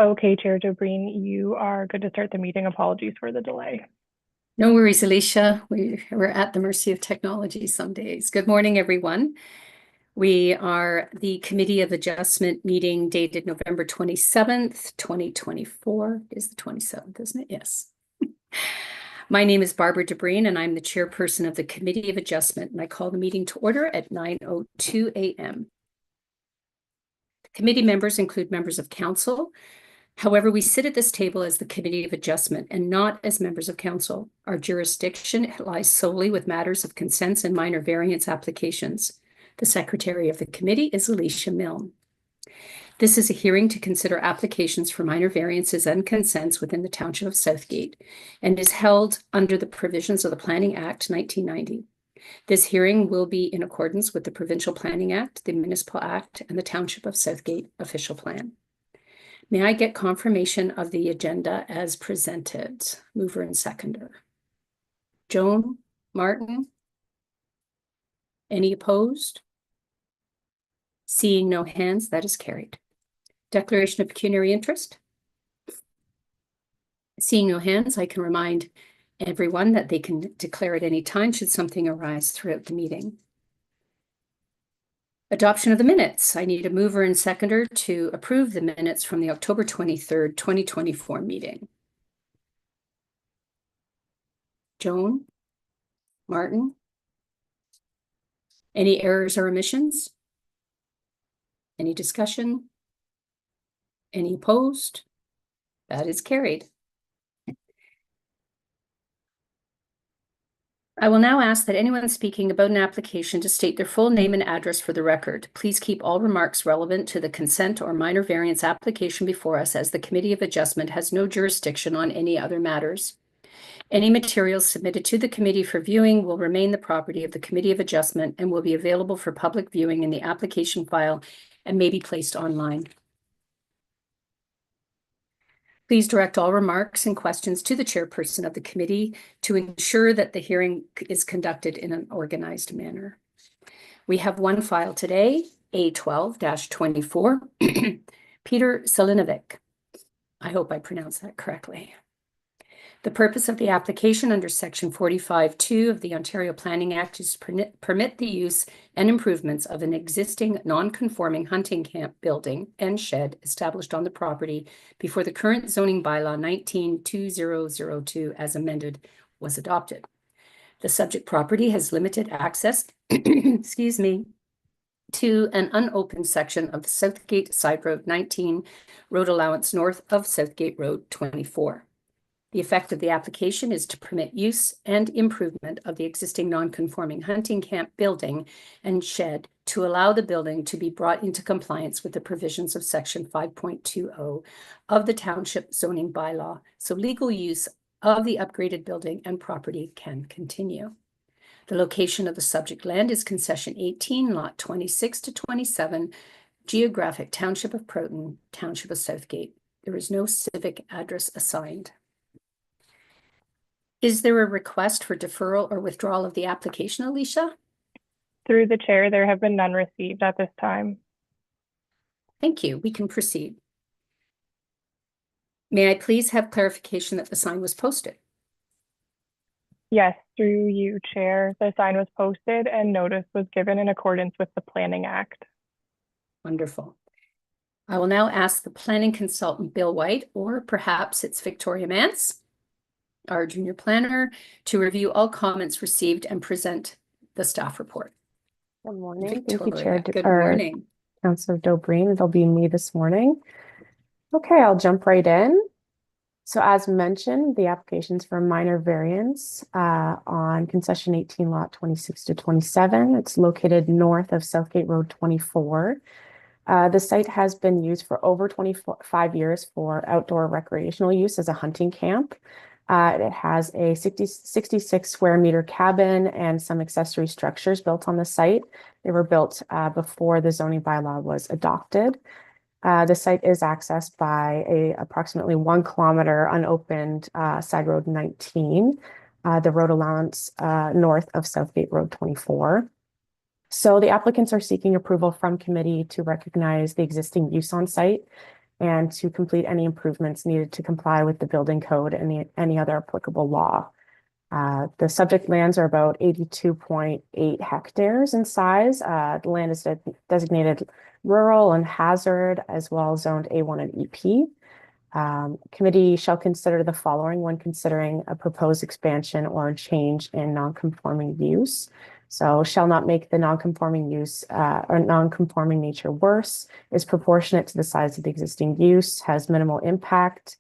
Okay, Chair Dobreen, you are good to start the meeting. Apologies for the delay. No worries, Alicia. We're at the mercy of technology some days. Good morning, everyone. We are the Committee of Adjustment meeting dated November 27th, 2024. It is the 27th, isn't it? Yes. My name is Barbara Dobreen, and I'm the chairperson of the Committee of Adjustment, and I call the meeting to order at 9:02 a.m. The committee members include members of council. However, we sit at this table as the Committee of Adjustment and not as members of council. Our jurisdiction lies solely with matters of consents and minor variance applications. The secretary of the committee is Alicia Milne. This is a hearing to consider applications for minor variances and consents within the Township of Southgate and is held under the provisions of the Planning Act 1990. This hearing will be in accordance with the Provincial Planning Act, the Municipal Act, and the Township of Southgate Official Plan. May I get confirmation of the agenda as presented? Mover and seconder. Joan, Martin? Any opposed? Seeing no hands, that is carried. Declaration of pecuniary interest? Seeing no hands, I can remind everyone that they can declare at any time should something arise throughout the meeting. Adoption of the minutes. I need a mover and seconder to approve the minutes from the October 23rd, 2024 meeting. Joan? Martin? Any errors or omissions? Any discussion? Any opposed? That is carried. I will now ask that anyone speaking about an application to state their full name and address for the record. Please keep all remarks relevant to the consent or minor variance application before us, as the Committee of Adjustment has no jurisdiction on any other matters. Any materials submitted to the committee for viewing will remain the property of the Committee of Adjustment and will be available for public viewing in the application file and may be placed online. Please direct all remarks and questions to the chairperson of the committee to ensure that the hearing is conducted in an organized manner. We have one file today, A12-24, Peter Selinovic. I hope I pronounced that correctly. The purpose of the application under Section 45(2) of the Ontario Planning Act is to permit the use and improvements of an existing non-conforming hunting camp building and shed established on the property before the current zoning bylaw 19-2002 as amended was adopted. The subject property has limited access, excuse me, to an unopened section of the Southgate Side Road 19 road allowance north of Southgate Road 24. The effect of the application is to permit use and improvement of the existing non-conforming hunting camp building and shed to allow the building to be brought into compliance with the provisions of Section 5.20 of the Township Zoning Bylaw, so legal use of the upgraded building and property can continue. The location of the subject land is Concession 18, Lot 26 to 27, Geographic Township of Proton, Township of Southgate. There is no civic address assigned. Is there a request for deferral or withdrawal of the application, Alicia? Through the chair, there have been none received at this time. Thank you. We can proceed. May I please have clarification that the sign was posted? Yes, through you, Chair. The sign was posted and notice was given in accordance with the Planning Act. Wonderful. I will now ask the planning consultant, Bill White, or perhaps it's Victoria Mance, our junior planner, to review all comments received and present the staff report. Good morning. Victoria, thank you, Chair. good morning. Councillor Dobreen, it'll be me this morning. Okay, I'll jump right in. So as mentioned, the application's for minor variance on concession 18 lot 26 to 27. It's located north of Southgate Road 24. The site has been used for over 25 years for outdoor recreational use as a hunting camp. It has a 66 square meter cabin and some accessory structures built on the site. They were built before the zoning bylaw was adopted. The site is accessed by a approximately 1 kilometer unopened side road 19, the road allowance north of Southgate Road 24. So the applicants are seeking approval from committee to recognize the existing use on site and to complete any improvements needed to comply with the building code and any other applicable law. The subject lands are about 82.8 hectares in size. The land is designated rural and hazard, as well as zoned A1 and EP. Committee shall consider the following when considering a proposed expansion or change in non-conforming use. So shall not make the non-conforming use or non-conforming nature worse, is proportionate to the size of the existing use, has minimal impact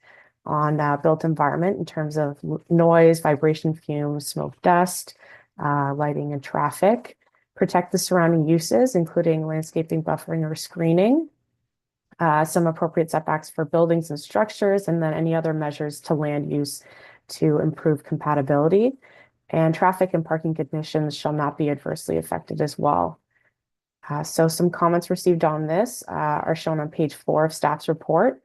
on built environment in terms of noise, vibration, fumes, smoke, dust, lighting, and traffic. Protect the surrounding uses, including landscaping, buffering, or screening. Some appropriate setbacks for buildings and structures, and then any other measures to land use to improve compatibility. And traffic and parking conditions shall not be adversely affected as well. So some comments received on this are shown on page 4 of staff's report.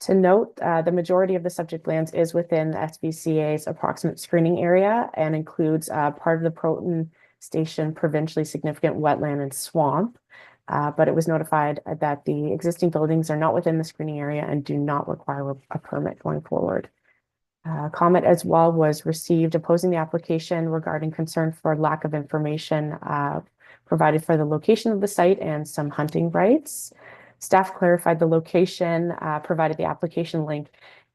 To note, the majority of the subject lands is within the SPCA's approximate screening area and includes part of the Proton Station provincially significant wetland and swamp. But it was notified that the existing buildings are not within the screening area and do not require a permit going forward. Comment as well was received opposing the application regarding concern for lack of information provided for the location of the site and some hunting rights. Staff clarified the location, provided the application link,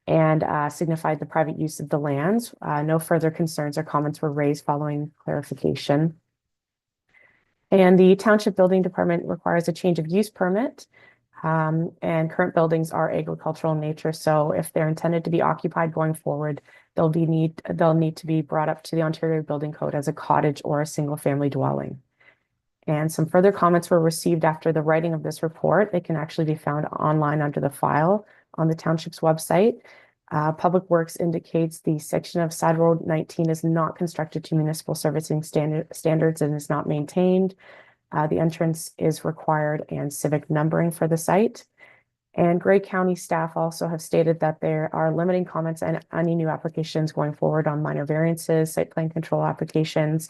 and signified the private use of the lands. No further concerns or comments were raised following clarification. And the Township Building Department requires a change of use permit. And current buildings are agricultural in nature, so if they're intended to be occupied going forward, they'll need to be brought up to the Ontario Building Code as a cottage or a single-family dwelling. And some further comments were received after the writing of this report. They can actually be found online under the file on the township's website. Public Works indicates the section of Side Road 19 is not constructed to municipal servicing standards and is not maintained. The entrance is required and civic numbering for the site. And Grey County staff also have stated that there are limiting comments on any new applications going forward on minor variances, site plan control applications.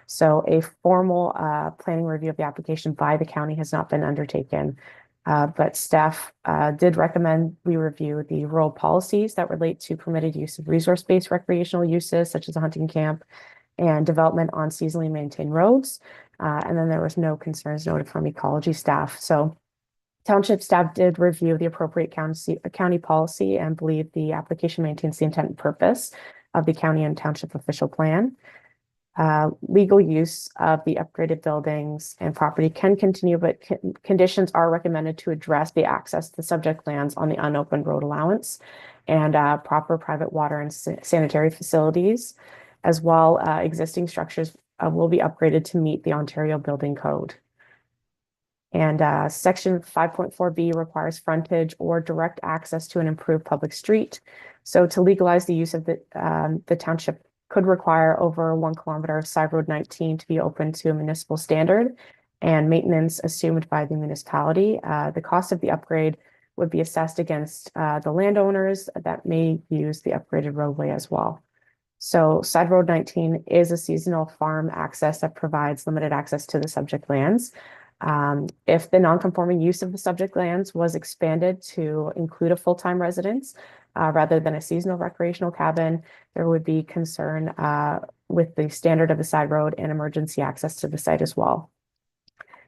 So a formal planning review of the application by the county has not been undertaken. But staff did recommend we review the rural policies that relate to permitted use of resource-based recreational uses, such as a hunting camp, and development on seasonally maintained roads. And then there was no concerns noted from ecology staff. So township staff did review the appropriate county policy and believe the application maintains the intent and purpose of the county and township official plan. Legal use of the upgraded buildings and property can continue, but conditions are recommended to address the access to the subject lands on the unopened road allowance and proper private water and sanitary facilities. As well, existing structures will be upgraded to meet the Ontario Building Code. And section 5.4B requires frontage or direct access to an improved public street. So to legalize the use of the township could require over 1 kilometer of Side Road 19 to be open to a municipal standard and maintenance assumed by the municipality. The cost of the upgrade would be assessed against the landowners that may use the upgraded roadway as well. So Side Road 19 is a seasonal farm access that provides limited access to the subject lands. If the non-conforming use of the subject lands was expanded to include a full-time residence rather than a seasonal recreational cabin, there would be concern with the standard of the side road and emergency access to the site as well.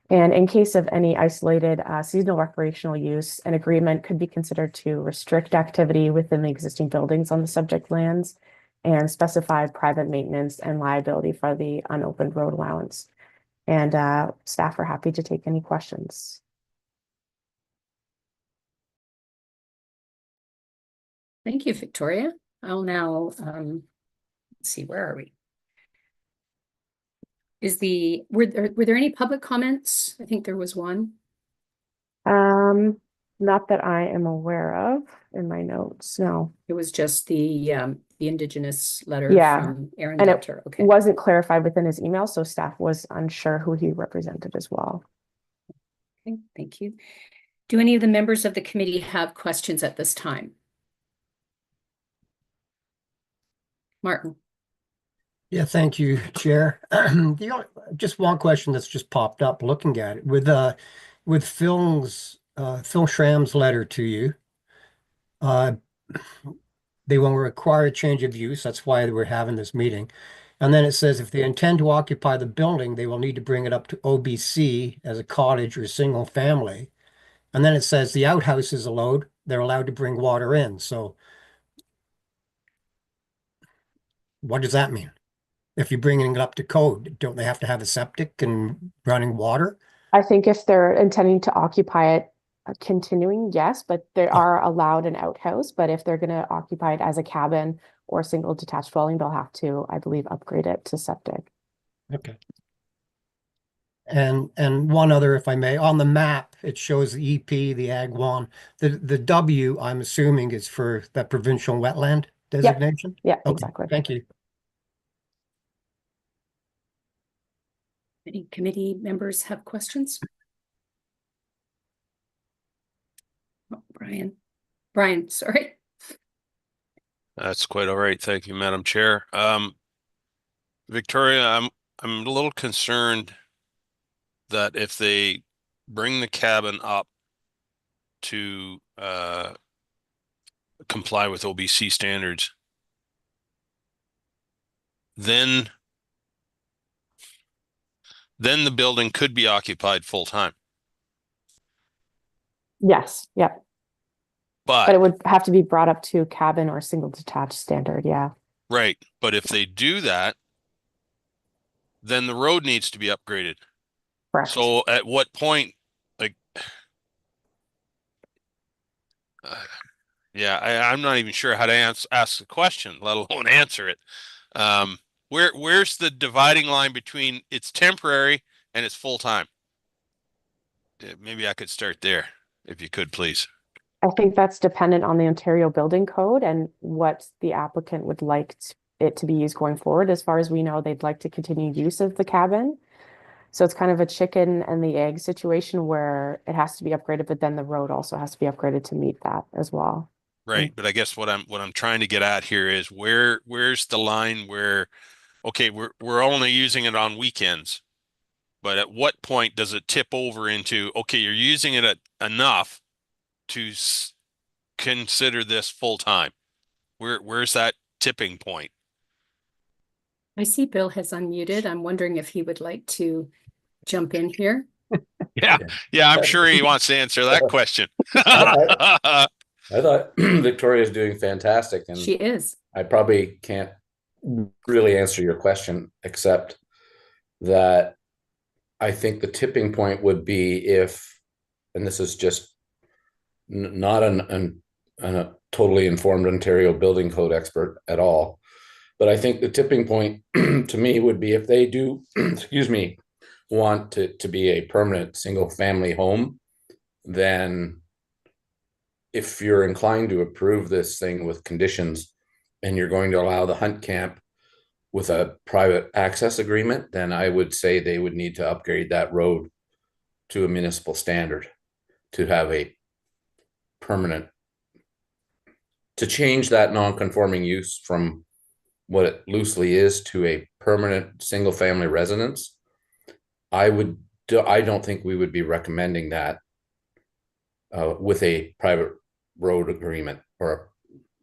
And in case of any isolated seasonal recreational use, an agreement could be considered to restrict activity within the existing buildings on the subject lands and specify private maintenance and liability for the unopened road allowance. And staff are happy to take any questions. Thank you, Victoria. I'll now, let's see, where are we? Were there any public comments? I think there was one. Not that I am aware of in my notes, no. It was just the Indigenous letter from Aaron And Delter. Okay. It wasn't clarified within his email, so staff was unsure who he represented as well. Okay, thank you. Do any of the members of the committee have questions at this time? Martin. Yeah, thank you, Chair. Just one question that's just popped up looking at it. With Phil Schramm's letter to you, uh, they will require a change of use. That's why we're having this meeting. And then it says if they intend to occupy the building, they will need to bring it up to OBC as a cottage or single family. And then it says the outhouse is allowed. They're allowed to bring water in. So what does that mean? If you're bringing it up to code, don't they have to have a septic and running water? I think if they're intending to occupy it, continuing, yes, but they are allowed an outhouse. But if they're going to occupy it as a cabin or single detached dwelling, they'll have to, I believe, upgrade it to septic. Okay. And one other, if I may, on the map, it shows the EP, the Ag 1. The W, I'm assuming, is for that provincial wetland designation? Yeah, Okay, exactly. thank you. Any committee members have questions? Oh, Brian, sorry. That's quite all right. Thank you, Madam Chair. Victoria, I'm a little concerned that if they bring the cabin up to comply with OBC standards, then the building could be occupied full time. Yes, yeah. But it But would have to be brought up to cabin or single detached standard, yeah. right, but if they do that, then the road needs to be upgraded. Correct. So at what point, like, yeah, I'm not even sure how to ask the question, let alone answer it. Where's the dividing line between it's temporary and it's full time? Maybe I could start there, if you could, please. I think that's dependent on the Ontario Building Code and what the applicant would like it to be used going forward. As far as we know, they'd like to continue use of the cabin. So it's kind of a chicken and the egg situation where it has to be upgraded, but then the road also has to be upgraded to meet that as well. Right, but I guess what I'm trying to get at here is where's the line where, okay, we're only using it on weekends, but at what point does it tip over into, okay, you're using it enough to consider this full time? Where's that tipping point? I see Bill has unmuted. I'm wondering if he would like to jump in here. Yeah, I'm sure he wants to answer that question. I thought Victoria's doing fantastic, and She is. I probably can't really answer your question, except that I think the tipping point would be if, and this is just not a totally informed Ontario building code expert at all, but I think the tipping point to me would be if they do, excuse me, want to be a permanent single family home, then if you're inclined to approve this thing with conditions and you're going to allow the hunt camp with a private access agreement, then I would say they would need to upgrade that road to a municipal standard to have a permanent, to change that non-conforming use from what it loosely is to a permanent single family residence. I don't think we would be recommending that with a private road agreement or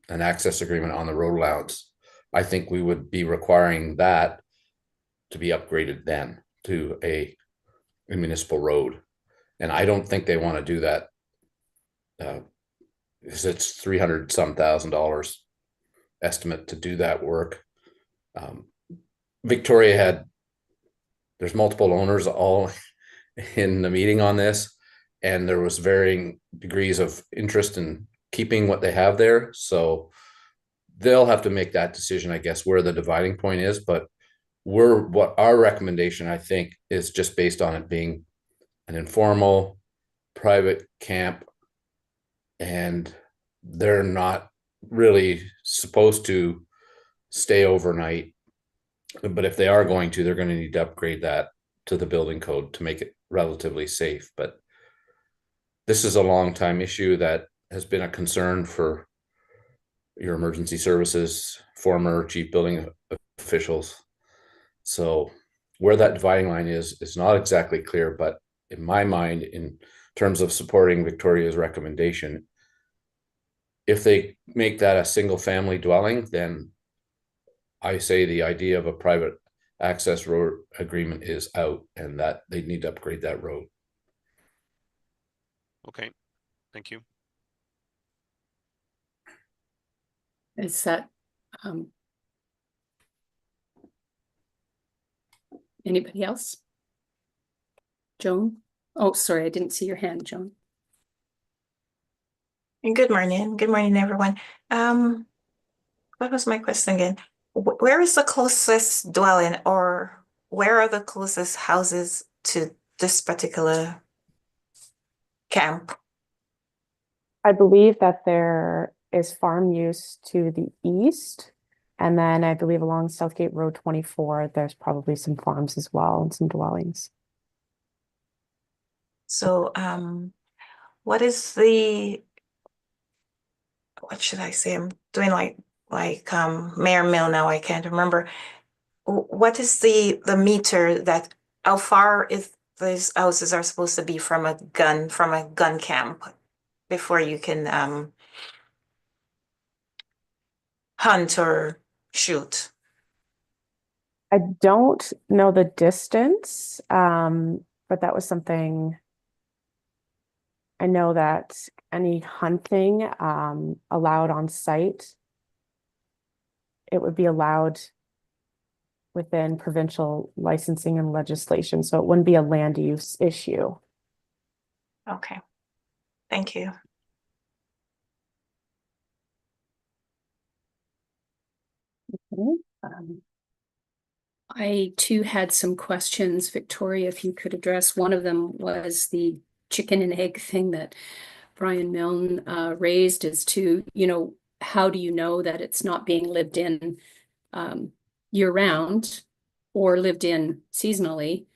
an access agreement on the road allowance. I think we would be requiring that to be upgraded then to a municipal road. And I don't think they want to do that because it's $300,000 estimate to do that work. Victoria there's multiple owners all in the meeting on this, and there was varying degrees of interest in keeping what they have there. So they'll have to make that decision, I guess, where the dividing point is. But what our recommendation, I think, is just based on it being an informal private camp, and they're not really supposed to stay overnight. But if they are going to, they're going to need to upgrade that to the building code to make it relatively safe. But this is a long time issue that has been a concern for your emergency services, former chief building officials. So where that dividing line is not exactly clear, but in my mind, in terms of supporting Victoria's recommendation, if they make that a single family dwelling, then I say the idea of a private access road agreement is out, and that they need to upgrade that road. Okay, thank you. Is that, um, anybody else? Joan? Oh, sorry, I didn't see your hand, Joan. Good morning. Good morning, everyone. What was my question again? Where is the closest dwelling, or where are the closest houses to this particular camp? I believe that there is farm use to the east. And then I believe along Southgate Road 24, there's probably some farms as well and some dwellings. So, what is the, what should I say? I'm doing like Mayor Mill now. I can't remember. What is the meter that, how far is these houses are supposed to be from a gun camp before you can hunt or shoot? I don't know the distance, but that was something I know that any hunting allowed on site, it would be allowed within provincial licensing and legislation, so it wouldn't be a land use issue. Okay, thank you. Okay. I too had some questions, Victoria, if you could address. One of them was the chicken and egg thing that Brian Milne raised as to, how do you know that it's not being lived in year round or lived in seasonally?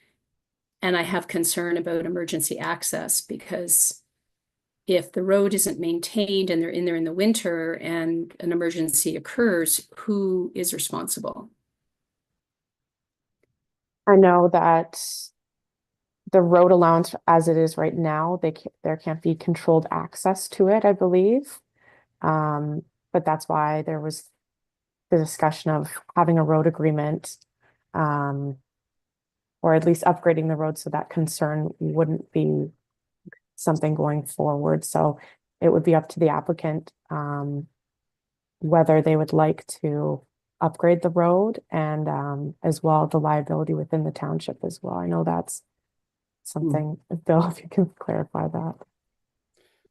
And I have concern about emergency access, because if the road isn't maintained and they're in there in the winter and an emergency occurs, who is responsible? I know that the road allowance as it is right now, there can't be controlled access to it, I believe. But that's why there was the discussion of having a road agreement, or at least upgrading the road so that concern wouldn't be something going forward. So it would be up to the applicant whether they would like to upgrade the road, and as well the liability within the township as well. I know that's something, Bill, if you can clarify that.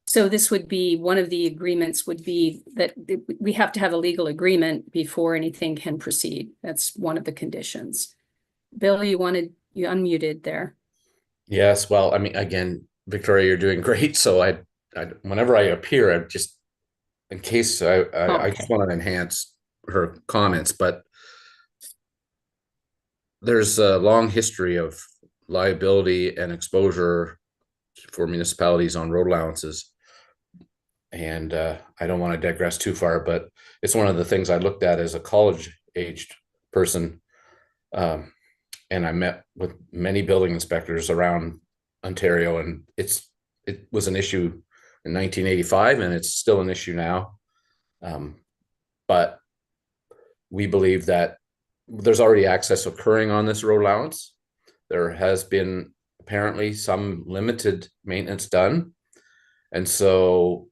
So this would be, one of the agreements would be that we have to have a legal agreement before anything can proceed. That's one of the conditions. Bill, you unmuted there. Yes, well, I mean, again, Victoria, you're doing great. So I whenever I appear, I just, in case I just want to enhance her comments, but there's a long history of liability and exposure for municipalities on road allowances. And I don't want to digress too far, but it's one of the things I looked at as a college-aged person. And I met with many building inspectors around Ontario, and it was an issue in 1985, and it's still an issue now. But we believe that there's already access occurring on this road allowance. There has been apparently some limited maintenance done. And so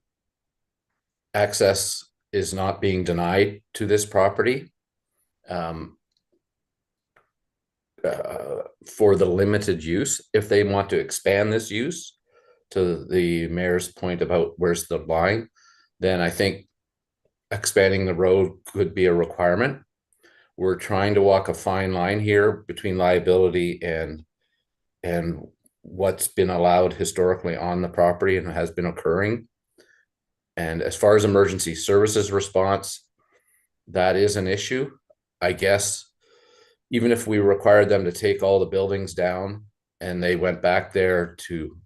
access is not being denied to this property for the limited use. If they want to expand this use, to the mayor's point about where's the line, then I think expanding the road could be a requirement. We're trying to walk a fine line here between liability and what's been allowed historically on the property and has been occurring. And as far as emergency services response, that is an issue. I guess even if we required them to take all the buildings down and they went back there to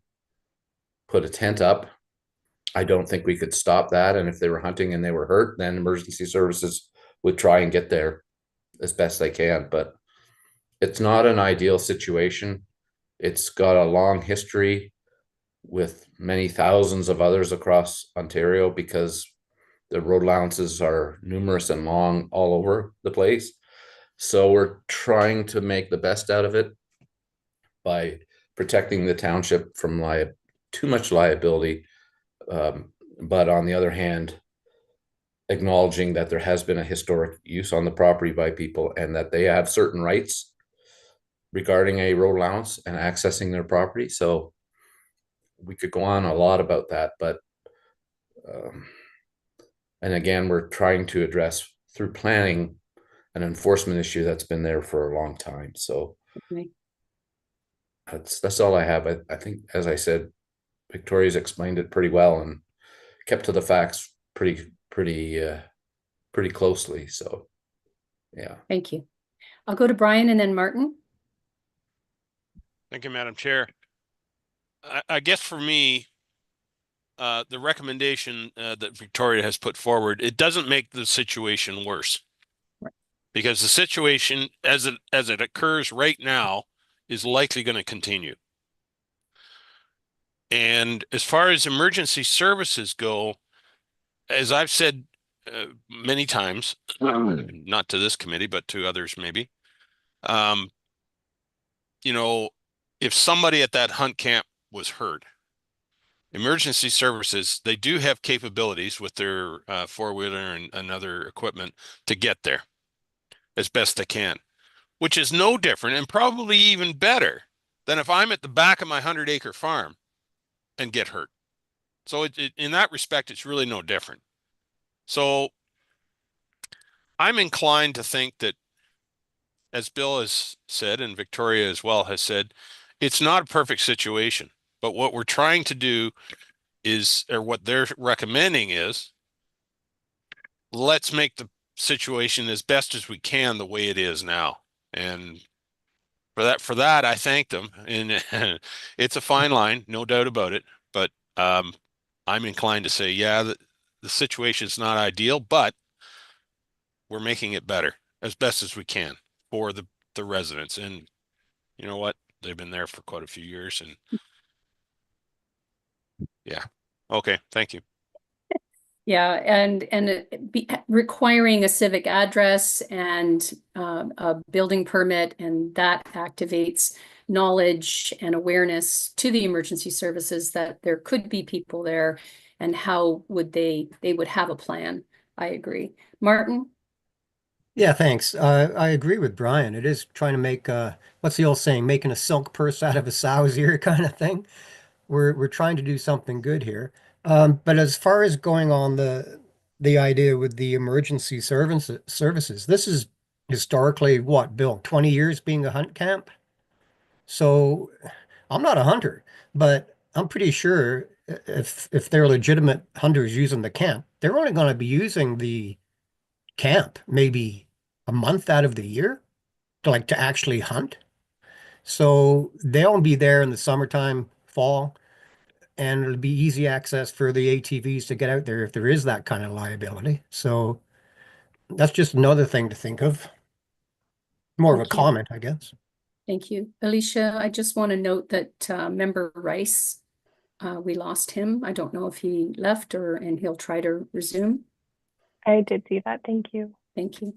put a tent up, I don't think we could stop that. And if they were hunting and they were hurt, then emergency services would try and get there as best they can. But it's not an ideal situation. It's got a long history with many thousands of others across Ontario, because The road allowances are numerous and long all over the place. So we're trying to make the best out of it by protecting the township from too much liability. But on the other hand, acknowledging that there has been a historic use on the property by people and that they have certain rights regarding a road allowance and accessing their property. So we could go on a lot about that, but and again, we're trying to address through planning an enforcement issue that's been there for a long time. So Okay. that's all I have. I think, as I said, Victoria's explained it pretty well and kept to the facts pretty closely. So yeah. Thank you. I'll go to Brian and then Martin. Thank you, Madam Chair. I guess for me, the recommendation that Victoria has put forward, it doesn't make the situation worse. Right. Because the situation as it occurs right now is likely going to continue. And as far as emergency services go, as I've said many times, not to this committee, but to others maybe, you know, if somebody at that hunt camp was hurt, emergency services, they do have capabilities with their four-wheeler and other equipment to get there as best they can, which is no different and probably even better than if I'm at the back of my 100-acre farm and get hurt. So in that respect, it's really no different. So I'm inclined to think that, as Bill has said, and Victoria as well has said, it's not a perfect situation. But what we're trying to do is, or what they're recommending is, let's make the situation as best as we can the way it is now. And for that, I thank them. And it's a fine line, no doubt about it. But I'm inclined to say, yeah, the situation is not ideal, but we're making it better as best as we can for the residents. And you know what? They've been there for quite a few years, and yeah. Okay, thank you. Yeah, and requiring a civic address and a building permit, and that activates knowledge and awareness to the emergency services that there could be people there, and how would they would have a plan. I agree. Martin? Yeah, thanks. I agree with Brian. It is trying to make what's the old saying, making a silk purse out of a sow's ear kind of thing. We're trying to do something good here. But as far as going on the idea with the emergency services, this is historically what, Bill, 20 years being a hunt camp? So I'm not a hunter, but I'm pretty sure if they're legitimate hunters using the camp, they're only going to be using the camp maybe a month out of the year to actually hunt. So they'll be there in the summertime, fall, and it'll be easy access for the ATVs to get out there if there is that kind of liability. So that's just another thing to think of. More of a Thank you. comment, I guess. Thank you. Alicia, I just want to note that Member Rice, we lost him. I don't know if he left and he'll try to resume. I did see that. Thank you. Thank you.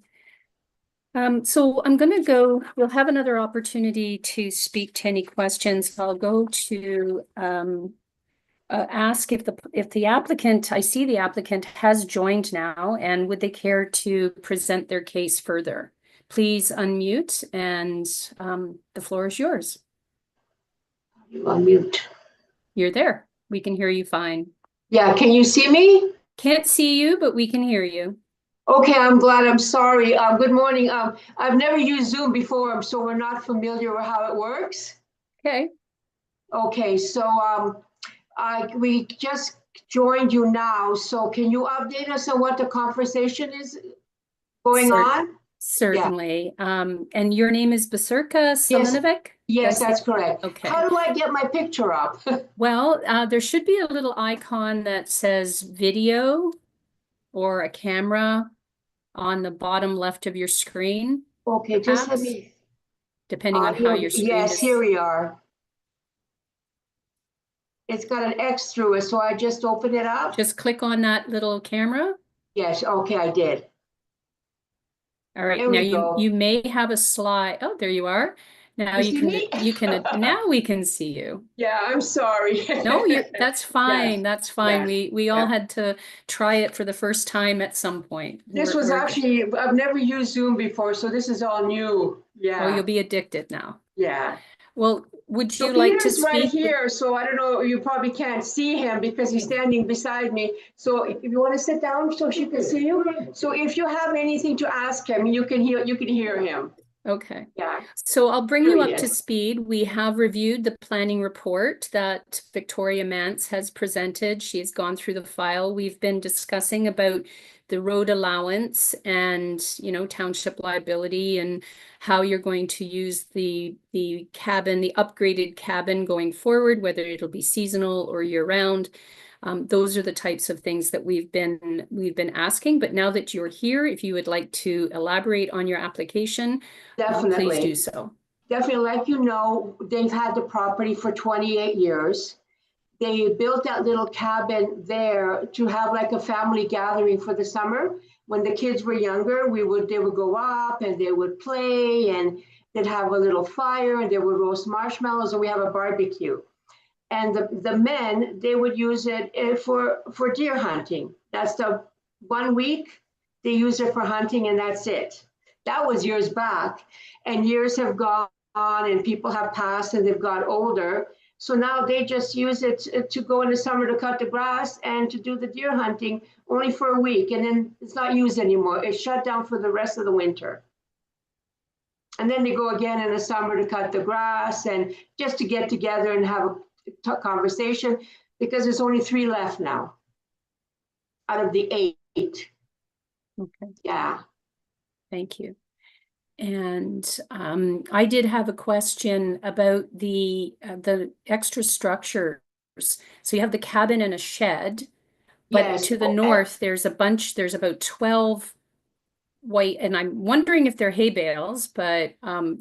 So I'm going to go, we'll have another opportunity to speak to any questions. I'll go to ask if the applicant, I see the applicant has joined now, and would they care to present their case further? Please unmute, and the floor is yours. You unmute. You're there. We can hear you fine. Yeah, can you see me? Can't see you, but we can hear you. Okay, I'm glad. I'm sorry. Good morning. I've never used Zoom before, so we're not familiar with how it works. Okay. Okay, so we just joined you now. So can you update us on what the conversation is going on? Certainly. And your name is Basurka Selinovic? Yes, that's correct. Okay. How do I get my picture up? Well, there should be a little icon that says video or a camera on the bottom left of your screen. Okay, just let me. Depending on how your screen Yes, is. here we are. It's got an X through it, so I just open it up. Just click on that little camera. Yes, okay, I did. All right, There now we go. you may have a slide. Oh, there you are. Now You see me? now we can see you. Yeah, I'm sorry. No, that's fine. That's fine. yes, We all yeah. had to try it for the first time at some point. This was actually, I've never used Zoom before, so this is all new. Oh, Yeah, you'll be addicted now. yeah. Well, would So you like to Peter's right speak? here, so I don't know, you probably can't see him because he's standing beside me. So if you want to sit down so she can see you. So if you have anything to ask him, you can hear him. Okay. Yeah. So I'll bring There you he up to is. speed. We have reviewed the planning report that Victoria Mance has presented. She has gone through the file. We've been discussing about the road allowance and, you know, township liability and how you're going to use the cabin, the upgraded cabin going forward, whether it'll be seasonal or year round. Those are the types of things that we've been asking. But now that you're here, if you would like to elaborate on your application, Definitely. please do so. Definitely, like you know, they've had the property for 28 years. They built that little cabin there to have like a family gathering for the summer. When the kids were younger, they would go up and they would play and they'd have a little fire and they would roast marshmallows and we have a barbecue. And the men, they would use it for deer hunting. That's the 1 week they use it for hunting and that's it. That was years back, and years have gone on and people have passed and they've got older. So now they just use it to go in the summer to cut the grass and to do the deer hunting only for a week. And then it's not used anymore. It's shut down for the rest of the winter. And then they go again in the summer to cut the grass and just to get together and have a conversation because there's only 3 left now out of the 8. Okay. Yeah. Thank you. And I did have a question about the extra structures. So you have the cabin and a shed, but Yes. to the north, there's about 12 white, and I'm wondering if they're hay bales, but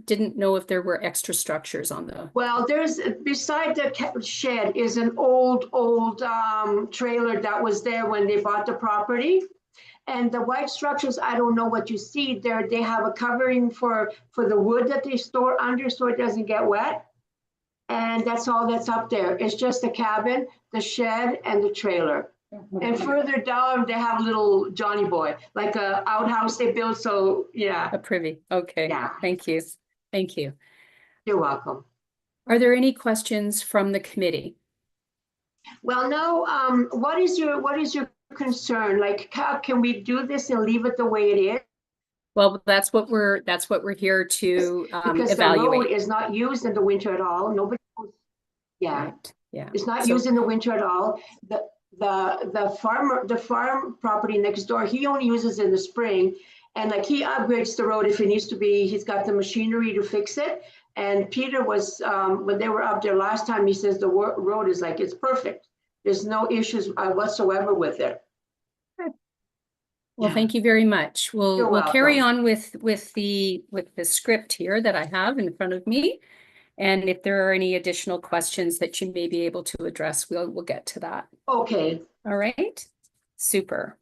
didn't know if there were extra structures on the. Well, there's beside the shed is an old trailer that was there when they bought the property. And the white structures, I don't know what you see there. They have a covering for the wood that they store under so it doesn't get wet. And that's all that's up there. It's just the cabin, the shed, and the trailer. And further down, they have a little Johnny boy, like a outhouse they built. So yeah. A privy. Okay. Yeah. Thank you. Thank you. You're welcome. Are there any questions from the committee? Well, no. What is your concern? Like, can we do this and leave it the way it is? Well, that's what we're here to because evaluate. the road is not used in the winter at all. Nobody knows. Yeah. Right. Yeah. It's not used in the winter at all. The farm property next door, he only uses in the spring. And like he upgrades the road if it needs to be, he's got the machinery to fix it. And Peter was, when they were up there last time, he says the road is like, it's perfect. There's no issues whatsoever with it. Well, Yeah. thank you very much. You're We'll carry welcome. on with the script here that I have in front of me. And if there are any additional questions that you may be able to address, we'll get to that. Okay. All right. Super.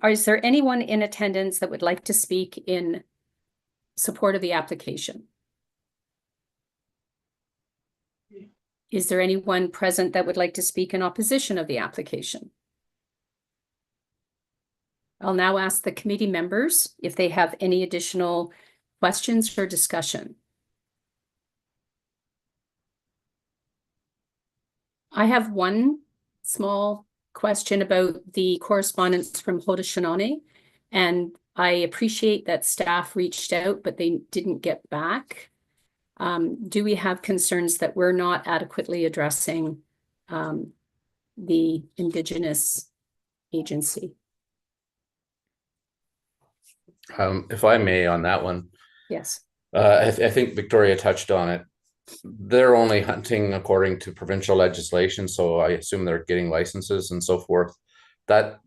Is there anyone in attendance that would like to speak in support of the application? Is there anyone present that would like to speak in opposition of the application? I'll now ask the committee members if they have any additional questions for discussion. I have one small question about the correspondence from Haudenosaunee, and I appreciate that staff reached out, but they didn't get back. Do we have concerns that we're not adequately addressing the Indigenous agency? If I may on that one, Yes. I think Victoria touched on it. They're only hunting according to provincial legislation, so I assume they're getting licenses and so forth. That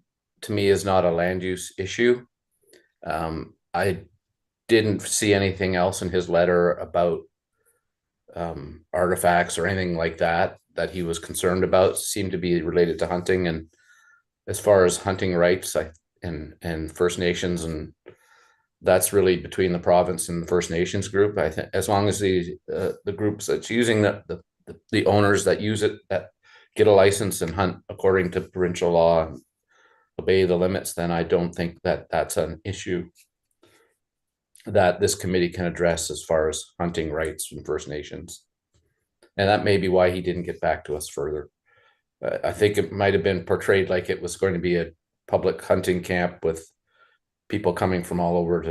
to me is not a land use issue. I didn't see anything else in his letter about artifacts or anything like that he was concerned about. Seemed to be related to hunting. And as far as hunting rights, and First Nations, and that's really between the province and the First Nations group. I think as long as the groups that's using the owners that use it, that get a license and hunt according to provincial law and obey the limits, then I don't think that that's an issue that this committee can address as far as hunting rights from First Nations. And that may be why he didn't get back to us further. I think it might have been portrayed like it was going to be a public hunting camp with people coming from all over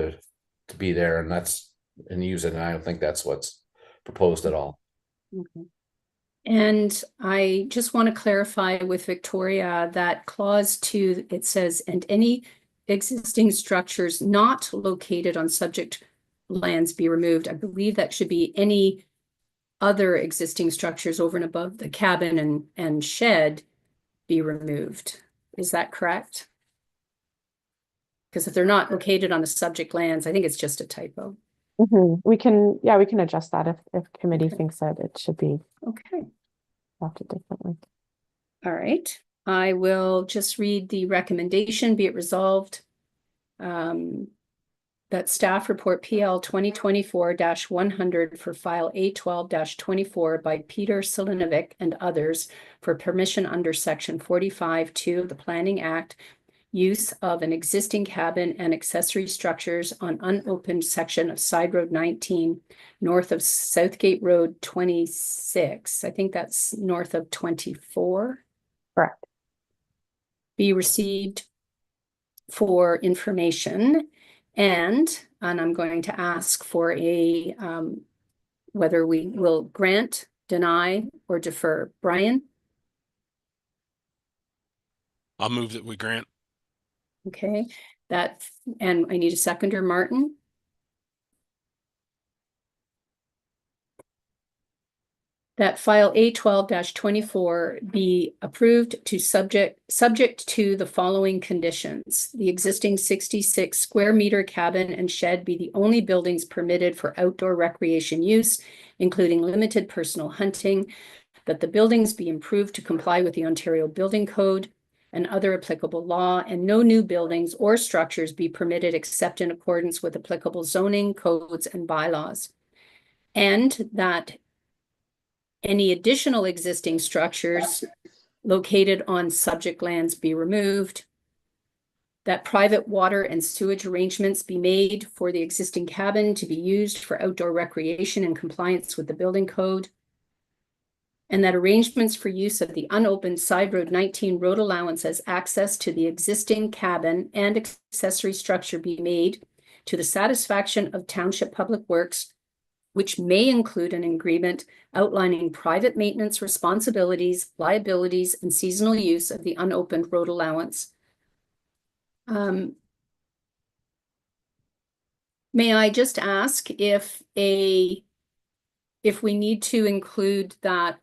to be there and use it. And I don't think that's what's proposed at all. Okay. And I just want to clarify with Victoria that clause 2, it says, and any existing structures not located on subject lands be removed. I believe that should be any other existing structures over and above the cabin and shed be removed. Is that correct? Because if they're not located on the subject lands, I think it's just a typo. We can adjust that if committee thinks that it should be Okay. drafted differently. All right. I will just read the recommendation. Be it resolved that staff report PL 2024-100 for file A12-24 by Peter Selinovic and others for permission under section 45(2) of the Planning Act, use of an existing cabin and accessory structures on unopened section of Side Road 19, north of Southgate Road 26. I think that's north of 24. Correct. Be received for information, and I'm going to ask for a whether we will grant, deny, or defer. Brian? I'll move that we grant. Okay, and I need a seconder, Martin. That file A12-24 be approved to subject to the following conditions. The existing 66 square meter cabin and shed be the only buildings permitted for outdoor recreation use, including limited personal hunting, that the buildings be improved to comply with the Ontario Building Code and other applicable law, and no new buildings or structures be permitted except in accordance with applicable zoning codes and bylaws. And that any additional existing structures located on subject lands be removed, that private water and sewage arrangements be made for the existing cabin to be used for outdoor recreation in compliance with the building code, and that arrangements for use of the unopened Side Road 19 road allowance as access to the existing cabin and accessory structure be made to the satisfaction of Township Public Works, which may include an agreement outlining private maintenance responsibilities, liabilities, and seasonal use of the unopened road allowance. May I just ask if we need to include that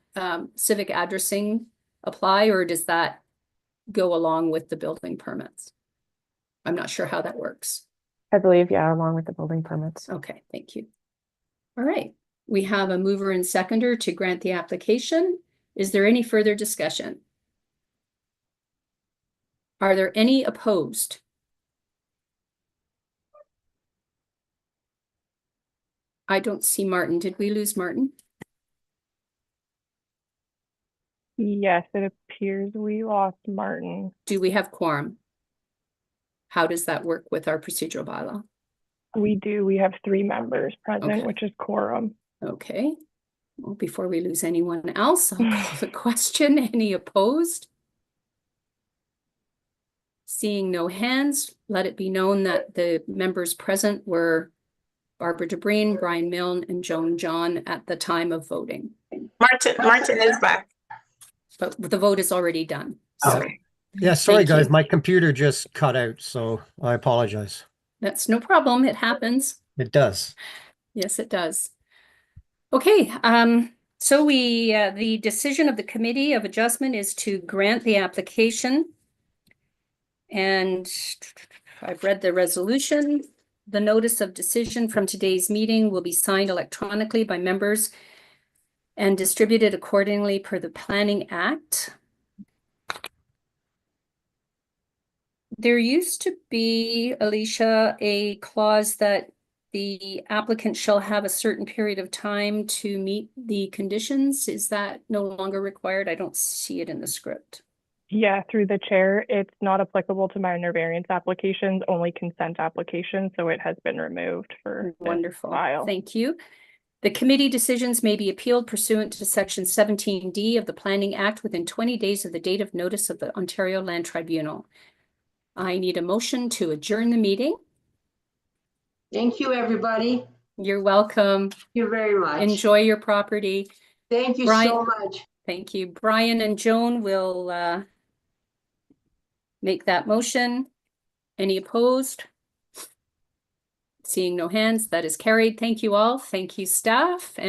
civic addressing apply, or does that go along with the building permits? I'm not sure how that works. I believe, yeah, along with the building permits. Okay, thank you. All right, we have a mover and seconder to grant the application. Is there any further discussion? Are there any opposed? I don't see Martin. Did we lose Martin? Yes, it appears we lost Martin. Do we have quorum? How does that work with our procedural bylaw? We do. We have 3 members present, Okay. which is quorum. Okay. Well, before we lose anyone else, I'll call the question. Any opposed? Seeing no hands, let it be known that the members present were Barbara DeBreen, Brian Milne, and Joan John at the time of voting. Martin is back. But the vote is already done. So Okay. Yeah, sorry, Thank guys, you. my computer just cut out, so I apologize. that's no problem. It happens. It does. Yes, it does. Okay, so the decision of the Committee of Adjustment is to grant the application. And I've read the resolution. The notice of decision from today's meeting will be signed electronically by members and distributed accordingly per the Planning Act. There used to be, Alicia, a clause that the applicant shall have a certain period of time to meet the conditions. Is that no longer required? I don't see it in the script. Yeah, through the chair, it's not applicable to minor variance applications, only consent applications, so it has been removed for this Wonderful. file. Thank you. The committee decisions may be appealed pursuant to section 17D of the Planning Act within 20 days of the date of notice of the Ontario Land Tribunal. I need a motion to adjourn the meeting. Thank you, everybody. You're welcome. Thank you very much. Enjoy your property. Thank you Brian- so much. Thank you. Brian and Joan will make that motion. Any opposed? Seeing no hands, that is carried. Thank you all. Thank you, staff. And